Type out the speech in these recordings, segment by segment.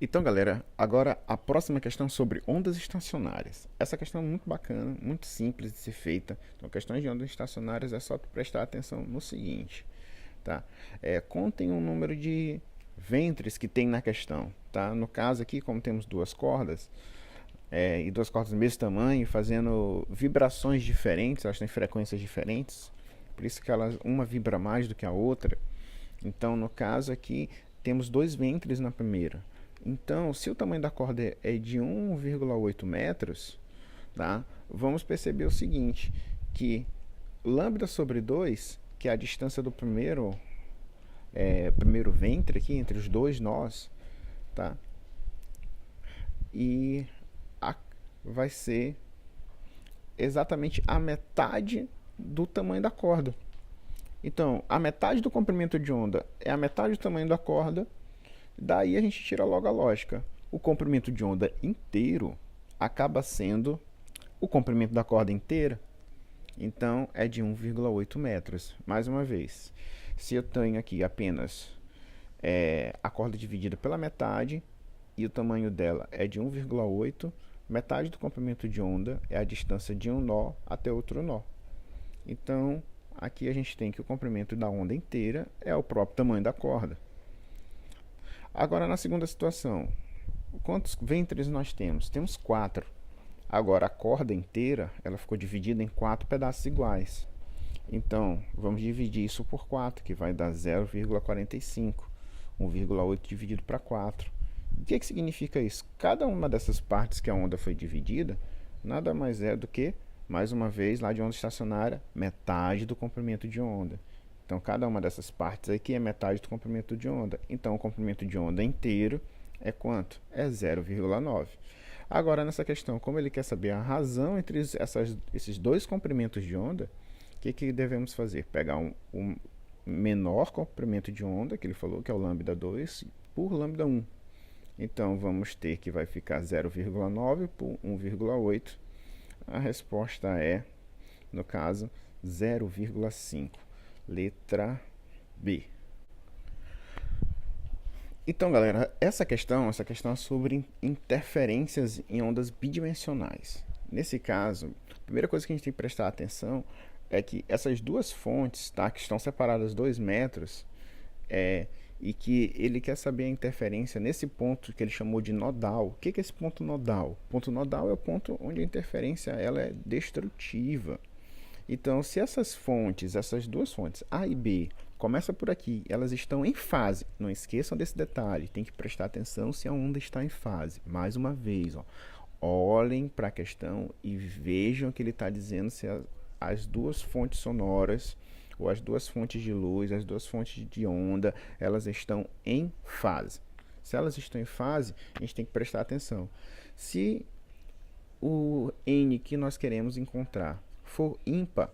Então, galera, agora a próxima questão sobre ondas estacionárias. Essa questão é muito bacana, muito simples de ser feita. Então, questões de ondas estacionárias é só tu prestar atenção no seguinte, tá? Contem o número de ventres que tem na questão, tá? No caso aqui, como temos duas cordas, e duas cordas do mesmo tamanho, fazendo vibrações diferentes, elas têm frequências diferentes, por isso que uma vibra mais do que a outra. Então, no caso aqui, temos dois ventres na primeira. Então, se o tamanho da corda é de 1,8 metros, tá? Vamos perceber o seguinte, que lambda sobre 2, que é a distância do primeiro ventre aqui, entre os dois nós, tá? E a, vai ser exatamente a metade do tamanho da corda. Então, a metade do comprimento de onda é a metade do tamanho da corda. Daí a gente tira logo a lógica. O comprimento de onda inteiro acaba sendo o comprimento da corda inteira. Então, é de 1,8 metros. Mais uma vez, se eu tenho aqui apenas a corda dividida pela metade e o tamanho dela é de 1,8, metade do comprimento de onda é a distância de um nó até outro nó. Então, aqui a gente tem que o comprimento da onda inteira é o próprio tamanho da corda. Agora, na segunda situação, quantos ventres nós temos? Temos 4. Agora, a corda inteira ela ficou dividida em 4 pedaços iguais. Então, vamos dividir isso por 4, que vai dar 0,45. 1,8 dividido para 4. O que significa isso? Cada uma dessas partes que a onda foi dividida, nada mais é do que, mais uma vez, lá de onda estacionária, metade do comprimento de onda. Então, cada uma dessas partes aqui é metade do comprimento de onda. Então, o comprimento de onda inteiro é quanto? É 0,9. Agora, nessa questão, como ele quer saber a razão entre esses dois comprimentos de onda, o que devemos fazer? Pegar um menor comprimento de onda, que ele falou que é o lambda 2, por lambda 1. Então, vamos ter que vai ficar 0,9 por 1,8. A resposta é, no caso, 0,5. Letra B. Então, galera, essa questão é sobre interferências em ondas bidimensionais. Nesse caso, a primeira coisa que a gente tem que prestar atenção é que essas duas fontes, tá, que estão separadas 2 metros, e que ele quer saber a interferência nesse ponto que ele chamou de nodal. O que é esse ponto nodal? O ponto nodal é o ponto onde a interferência ela é destrutiva. Então, se essas duas fontes, A e B, começam por aqui, elas estão em fase. Não esqueçam desse detalhe, tem que prestar atenção se a onda está em fase. Mais uma vez, olhem para a questão e vejam que ele está dizendo se as duas fontes sonoras, ou as duas fontes de luz, as duas fontes de onda, elas estão em fase. Se elas estão em fase, a gente tem que prestar atenção. Se o N que nós queremos encontrar for ímpar,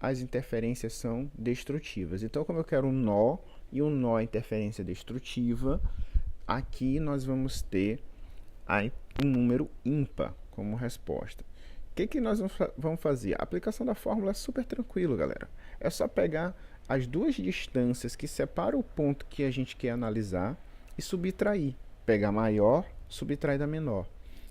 as interferências são destrutivas. Então, como eu quero um nó e um nó interferência destrutiva, aqui nós vamos ter um número ímpar como resposta. O que nós vamos fazer? A aplicação da fórmula é super tranquilo, galera. É só pegar as duas distâncias que separam o ponto que a gente quer analisar e subtrair. Pegar a maior, subtrair da menor.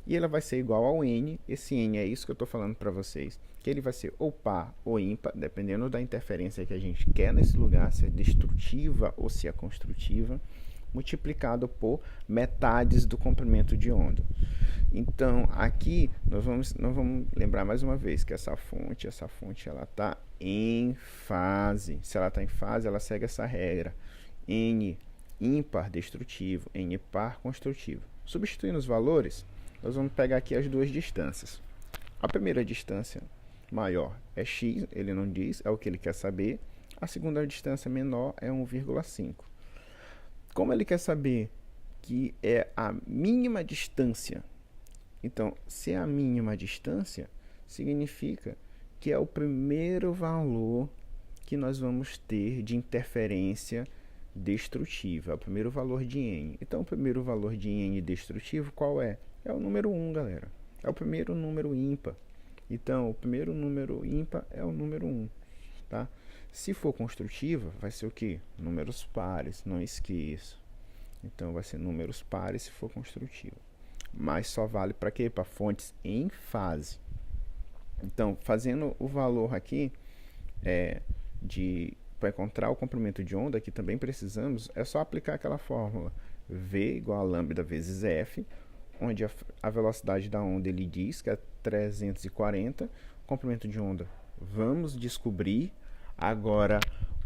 E ela vai ser igual ao N. Esse N é isso que eu estou falando para vocês. Que ele vai ser ou par ou ímpar, dependendo da interferência que a gente quer nesse lugar, se é destrutiva ou se é construtiva, multiplicado por metades do comprimento de onda. Então, aqui, nós vamos lembrar mais uma vez que essa fonte ela está em fase. Se ela está em fase, ela segue essa regra. N ímpar destrutivo, N par construtivo. Substituindo os valores, nós vamos pegar aqui as duas distâncias. A primeira distância maior é x, ele não diz, é o que ele quer saber. A segunda distância menor é 1,5. Como ele quer saber que é a mínima distância, então, se é a mínima distância, significa que é o primeiro valor que nós vamos ter de interferência destrutiva, é o primeiro valor de N. Então, o primeiro valor de N destrutivo qual é? É o número 1, galera. É o primeiro número ímpar. Então, o primeiro número ímpar é o número 1. Tá? Se for construtiva, vai ser o quê? Números pares, não esqueça. Então vai ser números pares se for construtivo. Mas só vale para quê? Para fontes em fase. Então, fazendo o valor aqui para encontrar o comprimento de onda, que também precisamos, é só aplicar aquela fórmula V igual a lambda vezes F, onde a velocidade da onda ele diz que é 340, comprimento de onda vamos descobrir. Agora,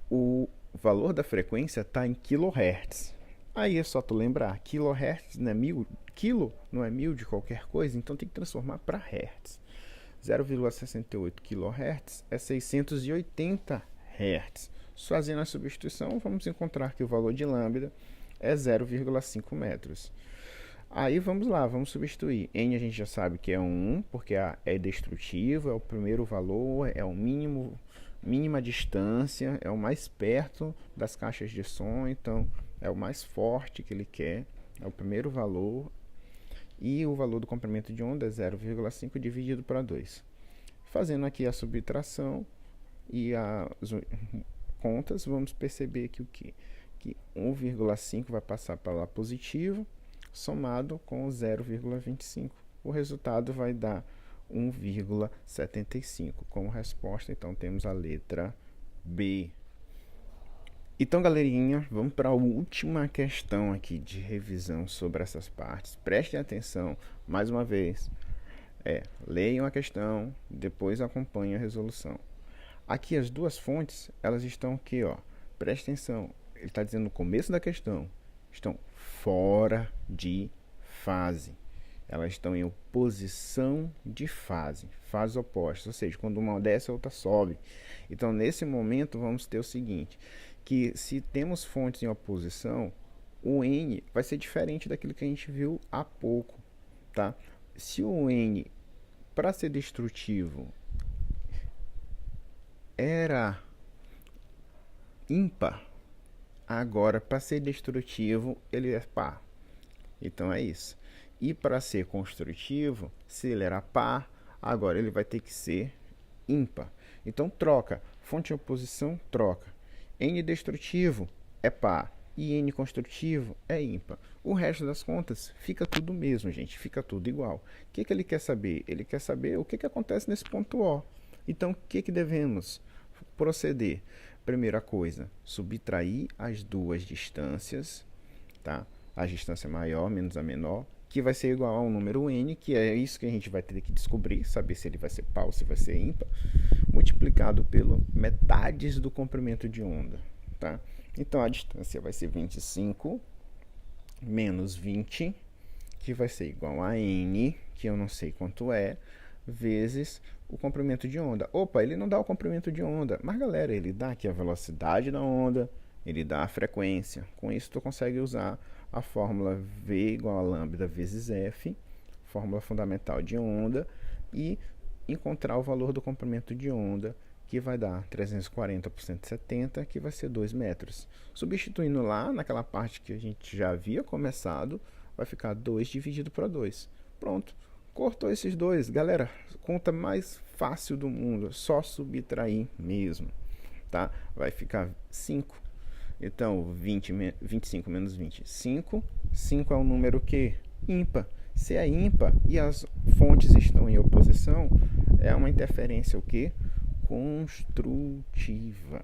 o valor da frequência está em kHz. Aí é só tu lembrar, kHz não é mil, quilo não é mil de qualquer coisa, então tem que transformar para hertz. 0,68 kHz é 680 Hz. Fazendo a substituição, vamos encontrar que o valor de lambda é 0,5 metros. Aí vamos lá, vamos substituir. N a gente já sabe que é 1, porque é destrutivo, é o primeiro valor, é o mínima distância, é o mais perto das caixas de som, então é o mais forte que ele quer, é o primeiro valor. E o valor do comprimento de onda é 0,5 dividido para 2. Fazendo aqui a subtração e as contas, vamos perceber que o quê? Que 1,5 vai passar para lá positivo, somado com 0,25. O resultado vai dar 1,75. Como resposta, então, temos a letra B. Então, galerinha, vamos para a última questão aqui de revisão sobre essas partes. Prestem atenção, mais uma vez. Leiam a questão, depois acompanhem a resolução. Aqui as duas fontes, elas estão aqui, ó. Preste atenção, ele está dizendo no começo da questão, estão fora de fase. Elas estão em oposição de fase, fases opostas, ou seja, quando uma desce, a outra sobe. Então, nesse momento, vamos ter o seguinte, que se temos fontes em oposição, o N vai ser diferente daquilo que a gente viu há pouco, tá? Se o N, para ser destrutivo, era ímpar, agora, para ser destrutivo, ele é par. Então, é isso. E para ser construtivo, se ele era par, agora ele vai ter que ser ímpar. Então, troca. Fonte em oposição, troca. N destrutivo é par e N construtivo é ímpar. O resto das contas fica tudo mesmo, gente. Fica tudo igual. O que ele quer saber? Ele quer saber o que acontece nesse ponto O. Então, o que devemos proceder? Primeira coisa, subtrair as duas distâncias, tá? A distância maior menos a menor, que vai ser igual ao número n, que é isso que a gente vai ter que descobrir, saber se ele vai ser par ou se vai ser ímpar, multiplicado pelo metades do comprimento de onda, tá? Então, a distância vai ser 25 menos 20, que vai ser igual a n, que eu não sei quanto é, vezes o comprimento de onda. Opa, ele não dá o comprimento de onda, mas galera, ele dá aqui a velocidade da onda, ele dá a frequência. Com isso, tu consegue usar a fórmula V igual a lambda vezes F, fórmula fundamental de onda, e encontrar o valor do comprimento de onda, que vai dar 340 por 170, que vai ser 2 metros. Substituindo lá, naquela parte que a gente já havia começado, vai ficar 2 dividido por 2. Pronto, cortou esses dois. Galera, conta mais fácil do mundo, só subtrair mesmo, tá? Vai ficar 5. Então, 25 menos 20, 5. 5 é um número que? Ímpar. Se é ímpar e as fontes estão em oposição, é uma interferência o quê? Construtiva.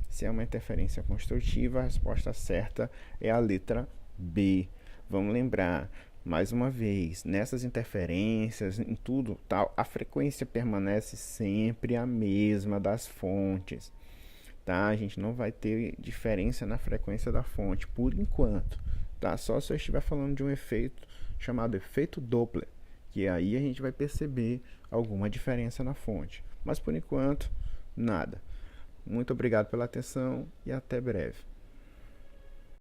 Se é uma interferência construtiva, a resposta certa é a letra B. Vamos lembrar, mais uma vez, nessas interferências, em tudo tal, a frequência permanece sempre a mesma das fontes. Tá? A gente não vai ter diferença na frequência da fonte por enquanto, tá? Só se eu estiver falando de um efeito chamado efeito Doppler, que aí a gente vai perceber alguma diferença na fonte, mas por enquanto nada. Muito obrigado pela atenção e até breve.